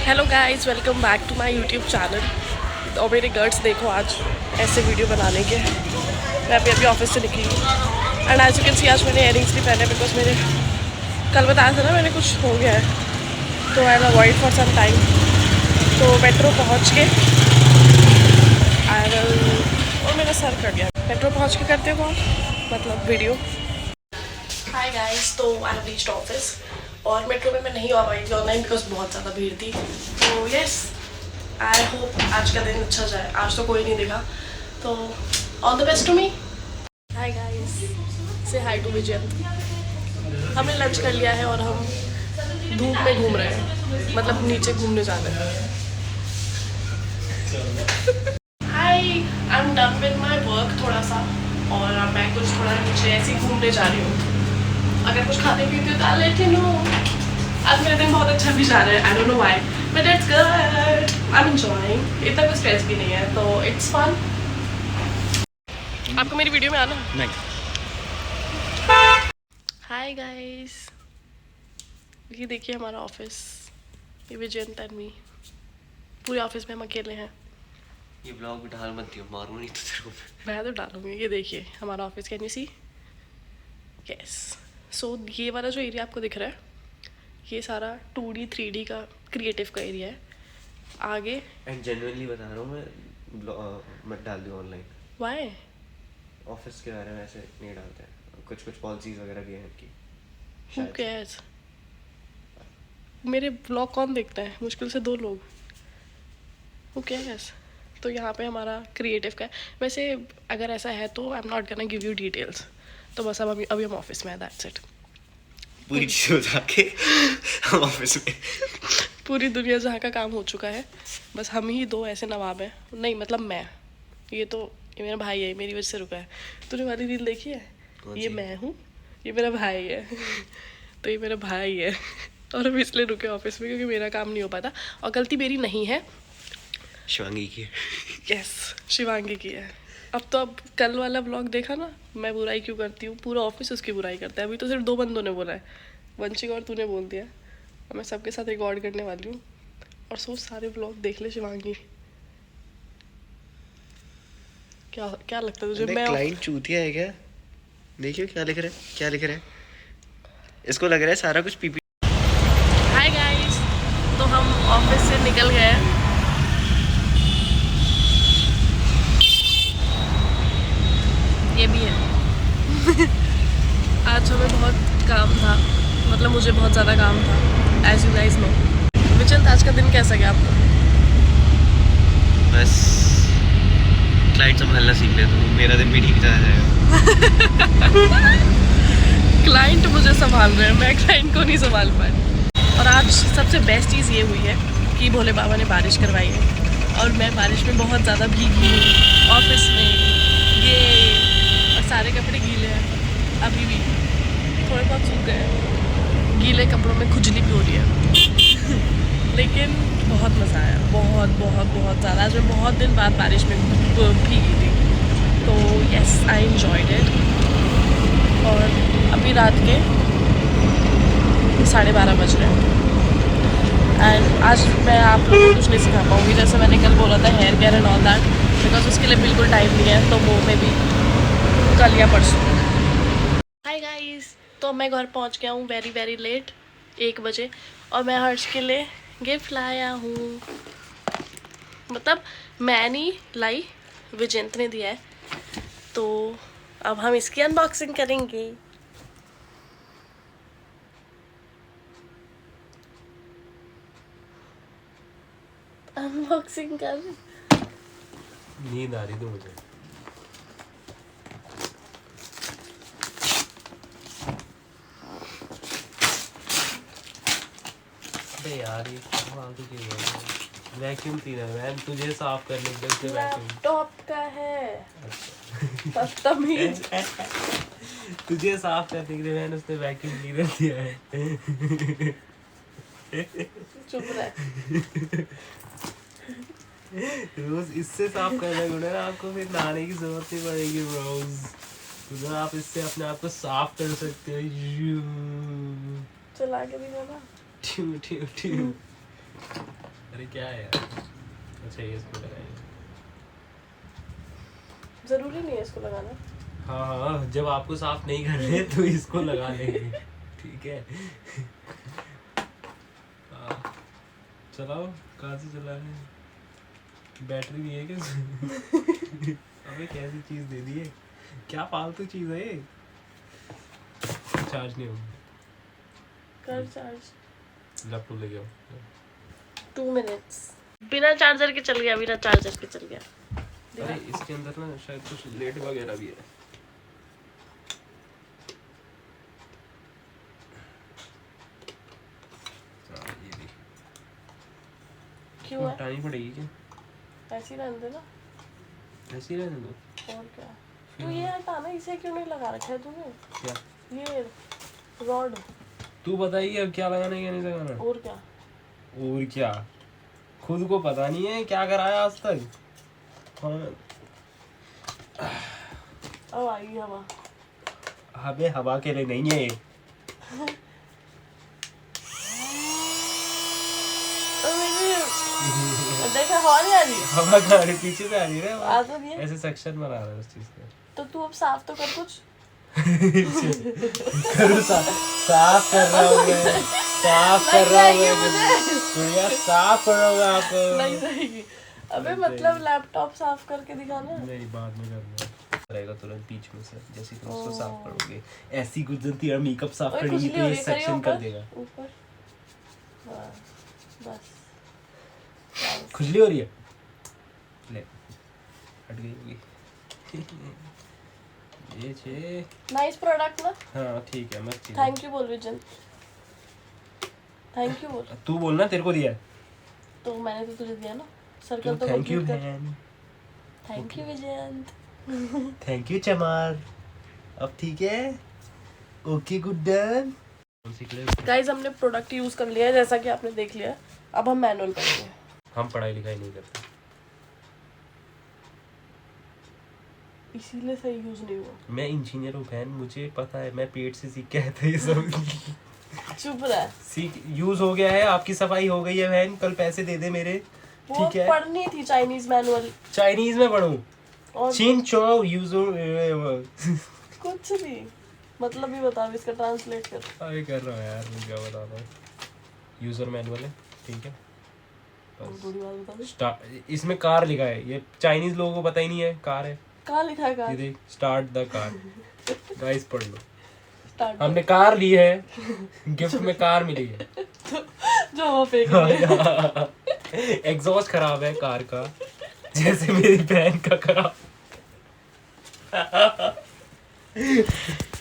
Hello guys, welcome back to my YouTube channel. और मेरे गर्ड्स देखो आज ऐसे वीडियो बनाने के। मैं अभी ऑफिस से निकली हूँ and as you can see आज मैंने इयरिंग्स नहीं पहने बिकॉज मेरे कल बताया था ना मैंने कुछ हो गया है, तो I am avoid for some time. तो मेट्रो पहुँच के और मेरा सर कट गया। मेट्रो पहुँच के करते हो कॉल, मतलब वीडियो। हाय गाइस, तो आई हैव रीच्ड ऑफिस और मेट्रो में मैं नहीं आ पाई थी ऑनलाइन बिकॉज बहुत ज़्यादा भीड़ थी। तो यस, आई होप आज का दिन अच्छा जाए। आज तो कोई नहीं दिखा, तो all the best to me. Hi guys, say hi to विजय। हमने लंच कर लिया है और हम धूप में घूम रहे हैं, मतलब नीचे घूमने जा रहे हैं। Hi, I am done with my work थोड़ा सा और अब मैं कुछ थोड़ा नीचे ऐसे ही घूमने जा रही हूँ। अगर कुछ खाते पीते हो तो आई लेट यू नो। आज मेरा दिन बहुत अच्छा भी जा रहा है, I don't know why but it's good, I am enjoying. इतना कोई स्ट्रेस भी नहीं है, तो इट्स फन। आपको मेरी वीडियो में आना नहीं। हाय गाइस, ये देखिए हमारा ऑफिस। ये विजयंत एंड मी, पूरे ऑफिस में हम अकेले हैं। ये ब्लॉग भी डाल मत दियो, मारूंगा नहीं तो तेरे को मैं तो डालूंगी। ये देखिए हमारा office, can you see? Yes. So ये वाला जो एरिया आपको दिख रहा है, ये सारा 2D 3D का क्रिएटिव का एरिया है। आगे एंड जेन्युइनली बता रहा हूँ मैं डाल दूँ ऑनलाइन। वाई? ऑफिस के बारे में ऐसे नहीं डालते हैं, कुछ पॉलिसीज वगैरह भी हैं इनकी। Who cares? मेरे ब्लॉग कौन देखता है? मुश्किल से 2 लोग। Who cares? तो यहाँ पे हमारा क्रिएटिव का है। वैसे अगर ऐसा है तो I am not gonna give you details. तो बस अब अभी हम ऑफिस में हैं, दैट्स इट। पूरी चीज़ बता के हम ऑफिस में। पूरी दुनिया जहाँ का काम हो चुका है, बस हम ही 2 ऐसे नवाब हैं। नहीं मतलब मैं, ये मेरा भाई है, मेरी वजह से रुका है। तूने वाली रील देखी है? ये मैं हूँ, ये मेरा भाई है। तो ये मेरा भाई है और हम इसलिए रुके ऑफिस में क्योंकि मेरा काम नहीं हो पाता। और गलती मेरी नहीं है, शिवांगी की। यस, शिवांगी की है। अब कल वाला व्लॉग देखा ना, मैं बुराई क्यों करती हूँ, पूरा ऑफिस उसकी बुराई करता है। अभी तो सिर्फ 2 बंदों ने बोला है, वंशिक और तूने बोल दिया। और मैं सबके साथ रिकॉर्ड करने वाली हूँ और सोच सारे व्लॉग देख ले शिवांगी। क्या क्या लगता है तुझे? मैं क्लाइंट चूतिया है क्या? देखियो क्या लिख रहा है, क्या लिख रहा है। इसको लग रहा है सारा कुछ पीपी। हाय गाइस, तो हम ऑफिस से निकल गए। ये भी है। आज हमें बहुत काम था, मतलब मुझे बहुत ज़्यादा काम था, एज यू गाइस नो। विचंत, आज का दिन कैसा गया आपका? बस क्लाइंट संभालना सीख ले तो मेरा दिन भी ठीक जा जाएगा। क्लाइंट मुझे संभाल रहे हैं, मैं क्लाइंट को नहीं संभाल पाई। और आज सबसे बेस्ट चीज़ ये हुई है कि भोले बाबा ने बारिश करवाई है और मैं बारिश में बहुत ज़्यादा भीगी हूँ ऑफिस में। ये और सारे कपड़े गीले हैं, अभी भी थोड़े बहुत सूख गए हैं। गीले कपड़ों में खुजली भी हो रही है। लेकिन बहुत मज़ा आया, बहुत बहुत बहुत ज़्यादा। आज मैं बहुत दिन बाद बारिश में भीगी थी, तो यस आई एंजॉयड इट। और अभी रात के 12:30 बज रहे हैं एंड आज मैं आप लोगों को कुछ नहीं सिखा पाऊँगी। जैसे मैंने कल बोला था hair care and all that, because उसके लिए बिल्कुल टाइम नहीं है, तो वो मैं भी कल या परसों। हाय गाइस, तो मैं घर पहुंच गया हूँ वेरी वेरी लेट, 1 बजे। और मैं हर्ष के लिए गिफ्ट लाया हूँ। मतलब मैं नहीं लाई, विजयंत ने दिया है। तो अब हम इसकी अनबॉक्सिंग करेंगे। अनबॉक्सिंग कर। नींद आ रही थी मुझे। अबे यार ये फालतू की है। वैक्यूम क्लीनर मैम, तुझे साफ करने के लिए वैक्यूम लैपटॉप का है। बदतमीज। तुझे साफ करने के लिए मैंने उसने वैक्यूम क्लीनर दिया है। चुप रह। रोज इससे साफ करना गुना ना, आपको फिर नहाने की जरूरत नहीं पड़ेगी रोज। तो आप इससे अपने आप को साफ कर सकते हो। चला के भी ना। ट्यू ट्यू ट्यू। अरे क्या है यार, अच्छा ये इसको लगाएंगे। जरूरी नहीं है इसको लगाना। हाँ हाँ, जब आपको साफ नहीं कर रहे तो इसको लगा लेंगे, ठीक है। हाँ, चलाओ, कहाँ से चला रहे हैं? बैटरी नहीं है क्या? अबे कैसी चीज दे दी है, क्या फालतू चीज है ये। चार्ज नहीं होगा, कर चार्ज। लैपटॉप लेके आओ। 2 मिनट्स। बिना चार्जर के चल गया, बिना चार्जर के चल गया। अरे इसके अंदर ना शायद कुछ लेड वगैरह भी है। ये भी क्यों है? हटानी पड़ेगी क्या? ऐसे ही रहने दे ना। ऐसे ही रहने दो। और क्या, तू ये हटाना, इसे क्यों नहीं लगा रखा है तूने? क्या? ये रॉड। तू बताइए अब क्या लगाना है क्या नहीं लगाना। और क्या? और क्या, खुद को पता नहीं है क्या कराया आज तक। अब आएगी हवा। हमें हवा के लिए नहीं है। देखा हवा नहीं आ रही। हवा कहाँ आ रही, पीछे से आ रही है। आ तो नहीं है। ऐसे सेक्शन बना रहा है उस चीज का। तो तू अब साफ तो कर कुछ। करूँ साफ कर रहा हूँ मैं, साफ कर रहा हूँ मैं, दुनिया साफ कर रहा हूँ आपको। नहीं रहेगी। अबे मतलब लैपटॉप साफ करके दिखाना। नहीं, बाद में करना रहेगा तुरंत बीच में से, जैसे तुम उसको साफ करोगे। ऐसी गुजरती तेरा मेकअप साफ करेगी तो ये सेक्शन कर देगा। ऊपर बस। खुजली हो रही है, ले हट गई होगी। ये छे नाइस प्रोडक्ट ना। हाँ ठीक है, मत थैंक यू बोल विजन, थैंक यू बोल। तू बोलना, तेरे को दिया है तो मैंने तो तुझे दिया ना। सर्कल तो थैंक यू कंप्लीट कर। Thank you vision. Thank you चमार। अब ठीक है, ओके गुड डन। गाइस हमने प्रोडक्ट यूज कर लिया है जैसा कि आपने देख लिया। अब हम मैनुअल करेंगे। हम पढ़ाई लिखाई नहीं करते, इसीलिए सही यूज नहीं हुआ। मैं इंजीनियर हूँ बहन, मुझे पता है, मैं पेट से सीख के आया था ये सब। चुप रह। सीख यूज हो गया है, आपकी सफाई हो गई है बहन, कल पैसे दे दे मेरे, वो ठीक है। पढ़नी थी चाइनीज मैनुअल। चाइनीज में पढ़ूं, और चीन चो यूजो। कुछ भी मतलब भी बता, इसका ट्रांसलेट कर। अरे कर रहा हूँ यार, मैं क्या बता रहा हूँ। यूजर मैनुअल है, ठीक है। थोड़ी बात बता दे। इसमें कार लिखा है, ये चाइनीज लोगों को पता ही नहीं है कार है। कहाँ लिखा है कार? ये देख, स्टार्ट द कार। गाइस पढ़ लो, स्टार्ट। हमने कार ली है, गिफ्ट में कार मिली है। जो वो फेंक एग्जॉस्ट खराब है कार का, जैसे मेरी बहन का खराब।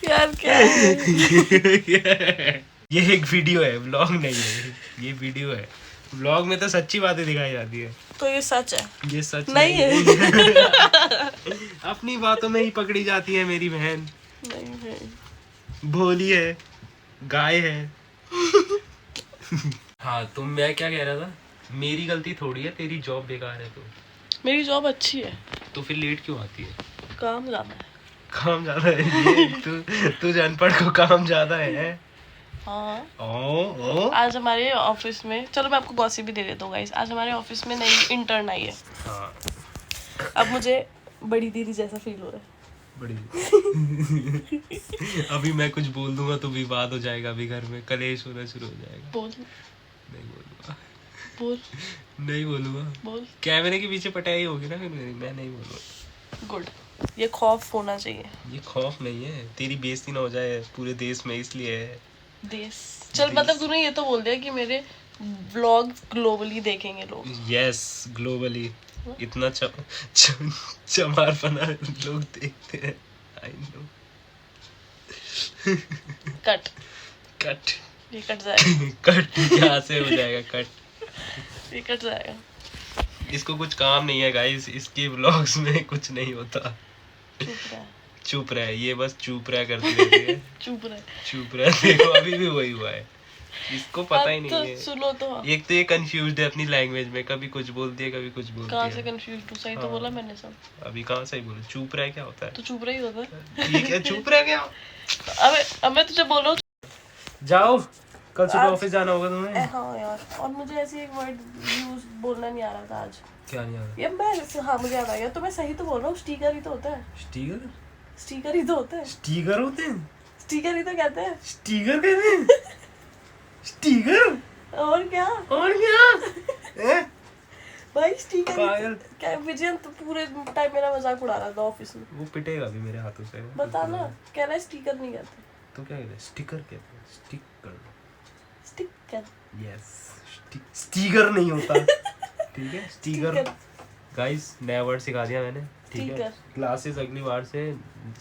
यार क्या है? ये एक वीडियो है, व्लॉग नहीं है, ये वीडियो है। व्लॉग में तो सच्ची बातें दिखाई जाती है, तो ये सच है? ये सच नहीं है। अपनी बातों में ही पकड़ी जाती है मेरी बहन। नहीं है, भोली है, गाय है। हाँ, तुम, मैं क्या कह रहा था, मेरी गलती थोड़ी है, तेरी जॉब बेकार है। तो मेरी जॉब अच्छी है। तो फिर लेट क्यों आती है? काम ज्यादा है। काम ज्यादा है ये तू अनपढ़ को काम ज्यादा है। हाँ। ओ आज हमारे ऑफिस में, चलो मैं आपको गॉसिप भी दे देता हूँ गाइस, आज हमारे ऑफिस में नई इंटर्न आई है। हाँ, अब मुझे बड़ी दीदी जैसा फील हो रहा है। बड़ी अभी मैं कुछ बोल दूंगा तो विवाद हो जाएगा, अभी घर में कलेश होना शुरू हो जाएगा। बोल। नहीं बोलूंगा, बोल। नहीं बोलूंगा। बोल। कैमरे के पीछे पटाई होगी ना फिर मेरी, मैं नहीं बोलूंगा। गुड, ये खौफ होना चाहिए। ये खौफ नहीं है, तेरी बेइज्जती ना हो जाए पूरे देश में, इसलिए है। देश चल, मतलब तूने ये तो बोल दिया कि मेरे व्लॉग ग्लोबली देखेंगे लोग। यस, ग्लोबली इतना चमारपना लोग देखते हैं। I know. कट। कट, ये कट जाएगा। कट यहाँ से हो जाएगा कट, ये कट जाएगा। इसको कुछ काम नहीं है गाइस, इसके व्लॉग्स में कुछ नहीं होता। चुप रह। चुप रहे, ये बस चुप रहा करती रहती है। चुप रह। चुप रहे, देखो अभी भी वही हुआ है, इसको पता ही नहीं तो है। सुनो तो। एक तो ये कंफ्यूज्ड है अपनी लैंग्वेज में, कभी कुछ बोलती है कभी कुछ बोलती कहाँ है। से कंफ्यूज हूँ? सही तो बोला मैंने सब। अभी कहाँ सही बोला? चुप रहे क्या होता है? तो चुप रही होता है। ठीक है, चुप रह क्या? अब मैं तुझे बोल रहा हूँ। जाओ, कल सुबह आज- ऑफिस जाना होगा तुम्हें। हाँ यार, और मुझे ऐसी एक वर्ड यूज बोलना नहीं आ रहा था आज। क्या नहीं आ रहा? ये हाँ मुझे याद आ गया। तो मैं सही तो बोल रहा हूँ, स्टिकर ही तो होता है। स्टीकर? स्टिकर ही तो होता है। स्टीकर होते हैं? स्टिकर ही तो कहते हैं। स्टीकर कहते हैं? स्टीकर? और क्या और क्या? हैं? भाई, स्टिकर पागल। क्या विजय तो पूरे टाइम मेरा मजाक उड़ा रहा था ऑफिस में। वो पिटेगा भी मेरे हाथों से। बता ना, कह रहा है स्टिकर नहीं कहते, तो क्या कहते हैं? स्टिकर कहते हैं। स्टिकर। स्टिकर। यस, स्टीकर नहीं होता। ठीक है, स्टीकर। गाइस, नया वर्ड सिखा दिया मैंने। ठीक है, स्टीकर। क्लासेस अगली बार से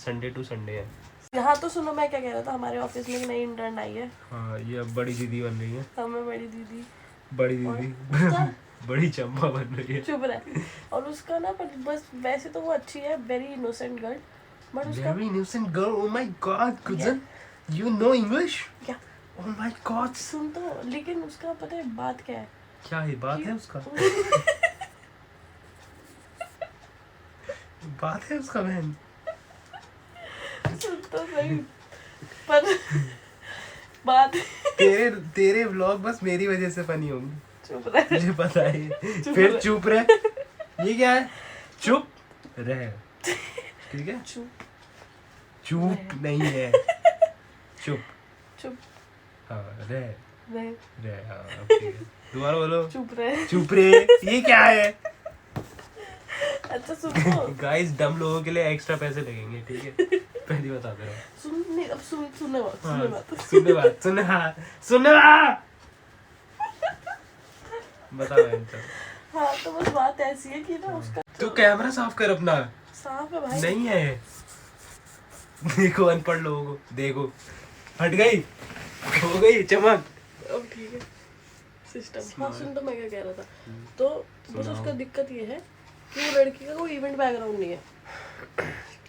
संडे टू संडे है। यहाँ तो सुनो, मैं क्या कह रहा था, हमारे ऑफिस में एक नई इंटर्न आई है। हाँ, ये अब बड़ी दीदी बन रही है। हमें बड़ी दीदी। बड़ी और दीदी उसका बड़ी चंपा बन रही है। चुप रहे। और उसका ना, पर बस वैसे तो वो अच्छी है, वेरी इनोसेंट गर्ल, बट उसका Very innocent girl. Oh my God, Kujan, you know English? क्या Oh my God. सुन तो, लेकिन उसका पता है बात क्या है? क्या है बात है उसका? बात है उसका बहन। सुन तो सही, पर बात तेरे व्लॉग बस मेरी वजह से फनी होंगे। चुप रहे। मुझे पता है। चुप फिर रहे। चुप रहे। ये क्या है? चुप रहे। ठीक है, चुप चुप नहीं है, चुप। चुप हाँ, रहे रहे। रहे। हाँ, अब ठीक है। दोबारा बोलो। चुप रहे। चुप रे। ये क्या है? अच्छा सुन तो, गाइस, डम लोगों के लिए एक्स्ट्रा पैसे लगेंगे। ठीक है, पहली बता दे रहा हूँ। सुन नहीं, अब सुनने बात, सुनने बात। सुनने बात। बता बहन, चल। हाँ तो बस बात ऐसी है कि ना उसका तू कैमरा साफ कर अपना। साफ है भाई। नहीं है। देखो अनपढ़ लोगों को, देखो हट गई, हो गई चमक। अब ठीक है सिस्टम। हाँ सुन तो, मैं क्या कह रहा था, तो बस उसका दिक्कत ये है कि वो लड़की का कोई इवेंट बैकग्राउंड नहीं है।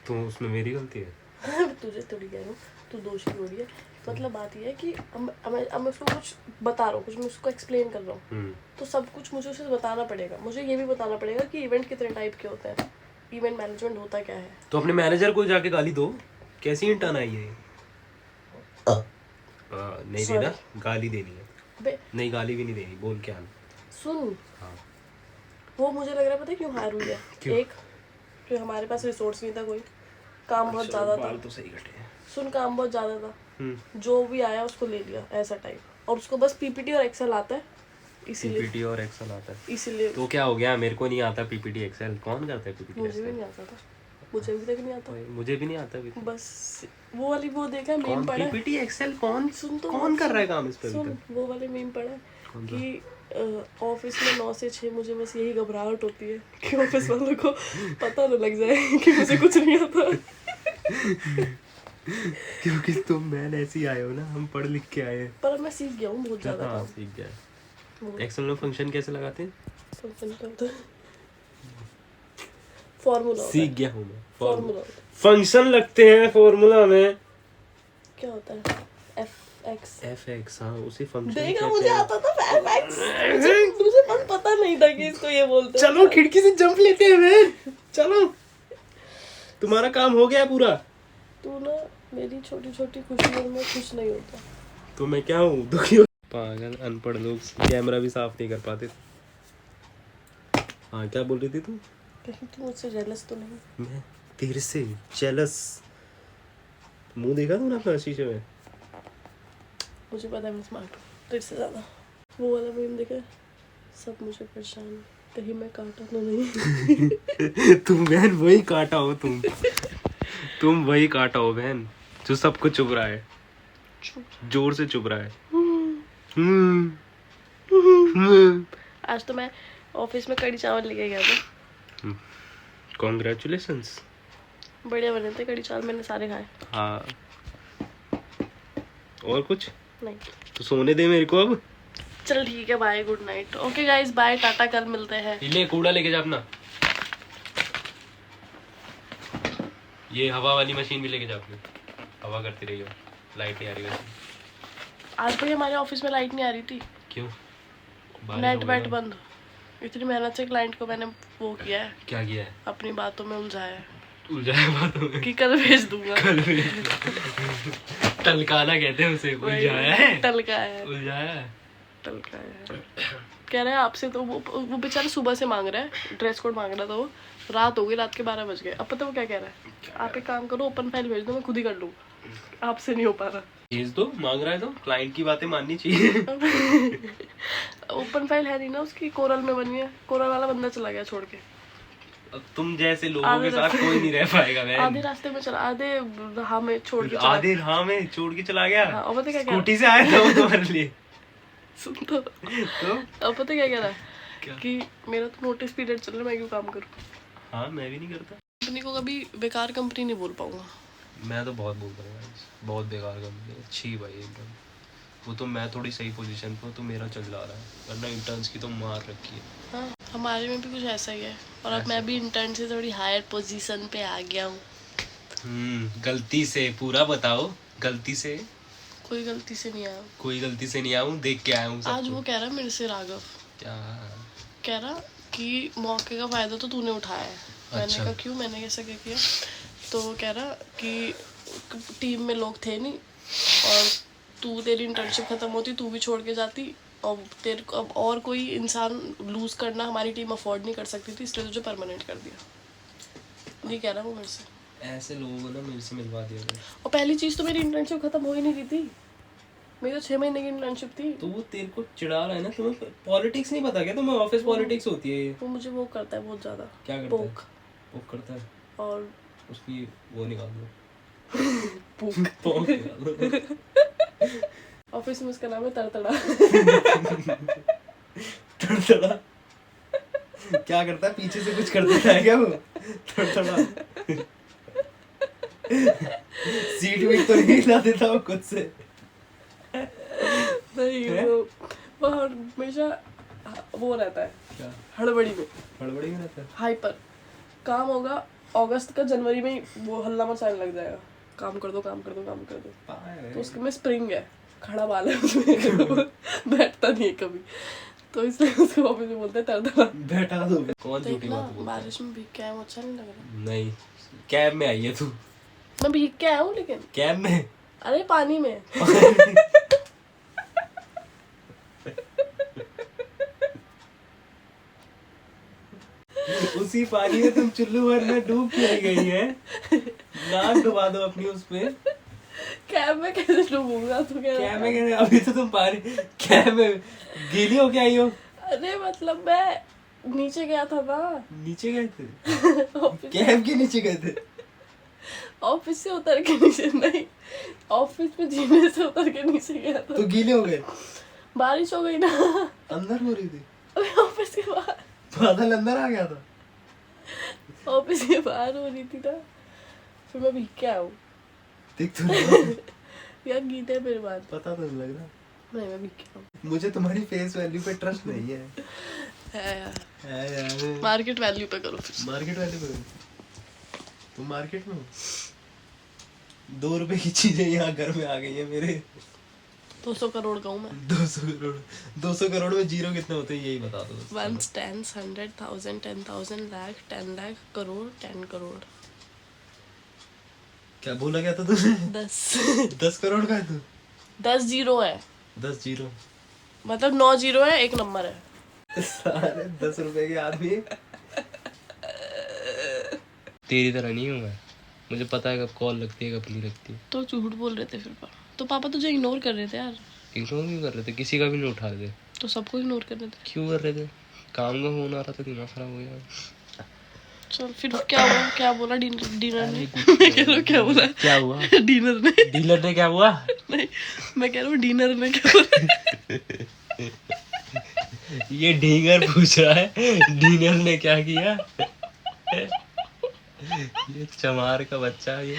तो उसमें मेरी गलती है? तुझे थोड़ी कह रहा हूँ, तू दोषी थोड़ी है। मतलब बात ये है कि मैं उसको कुछ बता रहा हूँ, कुछ मैं उसको एक्सप्लेन कर रहा हूँ, तो सब कुछ मुझे उसे बताना पड़ेगा। मुझे ये भी बताना पड़ेगा कि इवेंट कितने टाइप के होते हैं, इवेंट मैनेजमेंट होता क्या है। तो अपने मैनेजर को जाके गाली दो। कैसी इंटर्न आई है? नहीं देना, गाली देनी है। बे नहीं, गाली भी नहीं देनी, बोल क्या? सुन, हाँ। वो मुझे लग रहा है पता है क्यों हार हुई है? क्यों? एक, कि हमारे पास रिसोर्स नहीं था, कोई काम बहुत ज्यादा था। बाल तो सही कटे हैं। सुन, काम बहुत ज्यादा था, जो भी आया उसको ले लिया ऐसा टाइप, और उसको बस पीपीटी और एक्सेल आता है, इसीलिए पीपीटी और एक्सेल आता है। इसीलिए तो क्या हो गया? मेरे को नहीं आता पीपीटी एक्सेल। कौन करता है पीपीटी मुझे भी एक्सेल? नहीं आता था, मुझे अभी तक नहीं आता। मुझे भी नहीं आता अभी। बस वो वाली वो देखा मीम कौन पड़ा है। PPT excel? कौन सुन तो, कौन कर रहा है काम इस पे? सुन, वो वाले मीम पड़ा है कि ऑफिस में 9 से 6 मुझे बस यही घबराहट होती है कि ऑफिस वालों को पता न लग जाए कि मुझे कुछ नहीं आता। क्योंकि तुम मैन ऐसे ही आए हो ना, हम पढ़ लिख के आए हैं। पर अब मैं सीख गया हूँ बहुत ज्यादा हाँ, काम। सीख गया। एक्सेल में फंक्शन कैसे लगाते हैं? फॉर्मूला सीख गया हूँ मैं। फॉर्मूला फंक्शन लगते हैं फॉर्मूला में। क्या होता है? fx। हाँ, उसी फंक्शन देखा, मुझे आता था fx। मुझे बस पता नहीं था कि इसको ये बोलते हैं। चलो खिड़की से जंप लेते हैं मैन, चलो। तुम्हारा काम हो गया पूरा। तू ना मेरी छोटी छोटी खुशियों में खुश नहीं होता। तो मैं क्या हूँ, दुखी हूँ? पागल अनपढ़ लोग कैमरा भी साफ नहीं कर पाते। हाँ, क्या बोल रही थी तू? कहीं तू मुझसे जेलस तो नहीं? मैं तेरे से जेलस? मुंह देखा तूने अपना शीशे में? मुझे पता है मैं स्मार्ट हूँ तेरे से ज्यादा। वो वाला मीम देखा है? सब मुझे परेशान, कहीं मैं काटा तो नहीं। तुम बहन वही काटा हो तुम वही काटा हो बहन, जो सबको चुभ रहा है, जोर से चुभ रहा है। आज तो मैं ऑफिस में कड़ी चावल लेके गया था। कॉन्ग्रेचुलेशंस। बढ़िया बने थे कड़ी चावल, मैंने सारे खाए। हाँ, और कुछ नहीं तो सोने दे मेरे को अब। चल ठीक है, bye, good night. Okay guys, bye, tata, कल मिलते हैं। ले कूड़ा लेके जा अपना। ये हवा वाली मशीन भी लेके जा अपनी, हवा करती रही हो। लाइट नहीं आ रही वैसे। आज भाई हमारे ऑफिस में लाइट नहीं आ रही थी। क्यों? नेट बैट बंद। इतनी मेहनत से क्लाइंट को मैंने वो किया है, क्या किया है? अपनी बातों में उलझाया है उलझाया बातों में कि कल भेज दूंगा। कल भेज टलकाना कहते हैं उसे। वही, उलझाया है, टलकाया है, उलझाया है। टलकाया है। कह रहा है आपसे तो वो बेचारा सुबह से मांग रहा है, ड्रेस कोड मांग रहा था वो, रात हो गई, रात के 12 बज गए। अब पता वो क्या कह रहा है, आप एक काम करो, ओपन फाइल भेज दो, मैं खुद ही कर लूँगा, आपसे नहीं हो पा रहा। भेज दो, मांग रहा है तो क्लाइंट की बातें माननी चाहिए। ओपन फाइल है नहीं ना उसकी, कोरल में बनी है, कोरल वाला बंदा चला गया छोड़ के। अब तुम जैसे लोगों के साथ कोई नहीं रह पाएगा बहन। आधे रास्ते में चला, आधे राह में छोड़ के चला, आधे राह में छोड़ के चला गया। हाँ, और पता क्या कह रहा स्कूटी से आया था वो तुम्हारे लिए। सुन तो अब पता क्या कह रहा है कि मेरा तो नोटिस पीरियड चल रहा है, मैं क्यों काम करूँ। हाँ मैं भी नहीं करता। कंपनी को कभी बेकार कंपनी नहीं बोल पाऊंगा। मैं तो बहुत बोलता हूँ, बहुत बेकार कंपनी है, अच्छी भाई एकदम। वो तो मैं थोड़ी सही पोजीशन पे हूँ तो मेरा चल रहा है, वरना इंटर्न्स की तो मार रखी है। हाँ, हमारे में भी कुछ ऐसा ही है, और अब मैं भी इंटर्न से थोड़ी हायर पोजीशन पे आ गया हूँ। गलती से पूरा बताओ। गलती से? कोई गलती से नहीं आया, कोई गलती से नहीं आया हूँ, देख के आया हूँ। आज वो कह रहा है मेरे से, राघव क्या कह रहा कि मौके का फायदा तो तूने उठाया है। मैंने अच्छा। कहा क्यों, मैंने कैसा क्या किया। तो वो कह रहा कि टीम में लोग थे नहीं, और तू, तेरी इंटर्नशिप खत्म होती तू भी छोड़ के जाती, और तेरे को अब और कोई इंसान लूज करना हमारी टीम अफोर्ड नहीं कर सकती थी, इसलिए तुझे परमानेंट कर दिया। ये कह रहा वो मेरे से। ऐसे लोगों को ना मेरे से मिलवा दिया गया। और पहली चीज़ तो मेरी इंटर्नशिप खत्म हो ही नहीं रही थी, मेरी तो 6 महीने की इंटर्नशिप थी। तो वो तेरे को चिढ़ा रहा है ना, तुम्हें पॉलिटिक्स नहीं पता क्या? तुम्हें ऑफिस पॉलिटिक्स होती है ये। वो मुझे वो करता है बहुत ज़्यादा। क्या करता है? पोक। पोक करता है, और उसकी वो निकाल दो। पोक। पोक निकाल दो। ऑफिस में उसका नाम है तरतड़ा। तरतड़ा क्या करता है? पीछे से कुछ कर देता है क्या वो? तरतड़ा सीट वीट तो नहीं हिला देता वो खुद से? नहीं, वो हमेशा वो रहता है क्या? हड़बड़ी में। हड़बड़ी में रहता है। हाइपर काम होगा अगस्त का, जनवरी में ही वो हल्ला मचाने लग जाएगा, काम कर दो काम कर दो काम कर दो। तो उसके में स्प्रिंग है, खड़ा बाल है उसमें, बैठता नहीं है कभी, तो इसलिए उसके ऑफिस में बोलते हैं तरतड़ा। बैठा दो। कौन झूठी देखना बात बोलता है? बारिश में भीग के आया, अच्छा नहीं लग रहा। नहीं, कैब में आई है तू। मैं भीग के आया हूँ लेकिन। कैब में? अरे पानी में। उसी पानी में तुम चुल्लू भर में डूब के गई है। नाक डुबा दो अपनी उसमें। कैब में कैसे डूबूंगा तू? कैब में कैसे? अभी तो तुम पानी कैब में गीली हो के आई हो। अरे मतलब मैं नीचे गया था ना। नीचे गए थे? कैब के नीचे गए थे? ऑफिस से उतर के नीचे नहीं, ऑफिस में जीने से उतर के नीचे गया था। तो गीले हो गए? बारिश हो गई ना। अंदर हो रही थी? ऑफिस के बाहर। बादल अंदर आ गया था? ऑफिस के बाहर हो रही थी ना, फिर मैं भीग के आया हूँ। देख तो यार गीत है मेरे बात। पता तो नहीं लग रहा। नहीं मैं भीग के आया हूँ। मुझे तुम्हारी फेस वैल्यू पे ट्रस्ट नहीं है। है यार, है यार। मार्केट वैल्यू पे करो फिर। मार्केट वैल्यू पे तुम मार्केट में हो? 2 रुपए की चीजें यहाँ घर में आ गई है मेरे। 200 करोड़ का हूँ मैं। 200 करोड़? 200 करोड़ में जीरो कितने होते हैं यही बता दो। 1 10 100 1000 10,000 लाख 10 लाख करोड़ 10 करोड़। क्या बोला क्या था तुमने? 10 10 करोड़ का है तू? 10 जीरो है, 10 जीरो मतलब 9 जीरो है, 1 नंबर है। सारे 10 रुपए के आदमी। तेरी तरह नहीं हूँ मैं, मुझे पता है कब कॉल लगती है कब नहीं लगती। तो झूठ बोल रहे थे फिर तो पापा तुझे इग्नोर कर रहे थे यार। इग्नोर क्यों कर रहे थे? किसी का भी नहीं उठा रहे थे। तो सबको इग्नोर कर रहे थे। क्यों कर रहे थे? काम का फोन आ रहा था, दिमाग खराब हो गया। चल फिर क्या हुआ, क्या बोला डिनर ने? मैं कह रहा हूँ क्या बोला? क्या हुआ? डिनर ने? डीलर ने क्या हुआ? नहीं मैं कह रहा हूँ डिनर ने क्या बोला? ये ढींगर पूछ रहा है डिनर ने क्या किया। ये चमार का बच्चा। ये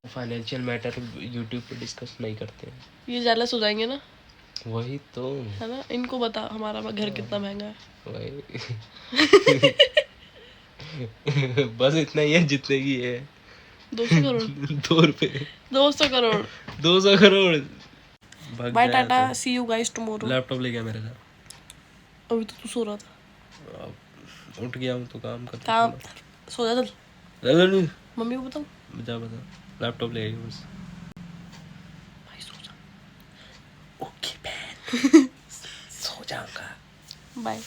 फाइनेंशियल मैटर यूट्यूब पे डिस्कस नहीं करते हैं। ये जेलस हो जाएंगे ना। वही तो है ना, इनको बता हमारा घर कितना महंगा है। वही बस इतना ही है जितने की है। 200 करोड़ 2 रुपए 200 crore 200 crore. Bye tata, see you guys tomorrow. Laptop ले गया मेरे साथ। अभी तो तू सो रहा था। अब उठ गया हूँ तो काम करता काम सो जा चल। नहीं मम्मी को बताओ। जा बता। लैपटॉप ले आई बस। बाय।